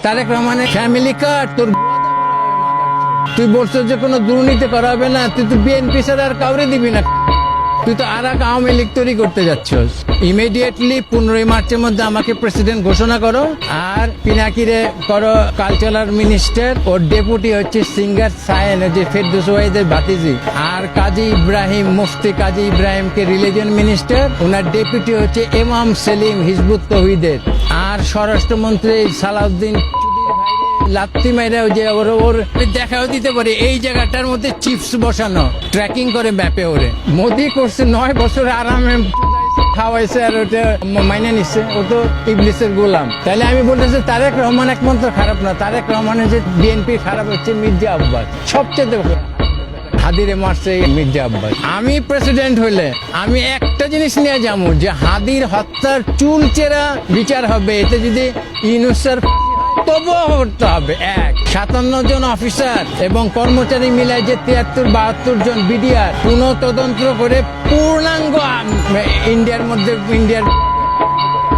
তারেক রহমানের family card তোর তুই বলছো যে কোনো দুর্নীতি করা হবে না, তুই তো বিএনপি ছাড়া আর কাউরে দিবি না। তুই তো আর এক আওয়ামী লীগ তৈরি করতে যাচ্ছস। ইমিডিয়েটলি 15 মার্চের মধ্যে আমাকে প্রেসিডেন্ট ঘোষণা করো, আর পিনাকিরে করো কালচারাল মিনিস্টার, ওর ডেপুটি হচ্ছে সিঙ্গার সায়েন, যে ফেরদৌস ওয়াহিদের ভাতিজি, আর কাজী ইব্রাহিম, মুফতি কাজী ইব্রাহিমকে রিলিজন মিনিস্টার, ওনার ডেপুটি হচ্ছে ইমাম সেলিম হিজবুত তৌহিদের, আর স্বরাষ্ট্রমন্ত্রী সালাউদ্দিন লাত্তি মাইরা যে ওর দেখাও দিতে পারে এই জায়গাটার মধ্যে চিপস বসানো, ট্র্যাকিং করে ম্যাপে ওরে। মোদি করছে 9 বছর আরামে খাওয়াইছে, আর ওটা মাইনে নিচ্ছে। ও তো ইবলিসের গোলাম। তাহলে আমি বলতেছি তারেক রহমান একমাত্র খারাপ না, তারেক রহমানের যে বিএনপি খারাপ হচ্ছে মির্জা আব্বাস, সবচেয়ে হাদিরে মারছে মির্জা আব্বাস। আমি প্রেসিডেন্ট হইলে আমি একটা জিনিস নিয়ে যাবো, যে হাদির হত্যার চুলচেরা বিচার হবে। এতে যদি ইউনুসের তবুও করতে হবে। 57 জন অফিসার এবং কর্মচারী মিলায় যে 73-72 জন বিডিআর পুনঃ তদন্ত করে পূর্ণাঙ্গ ইন্ডিয়ার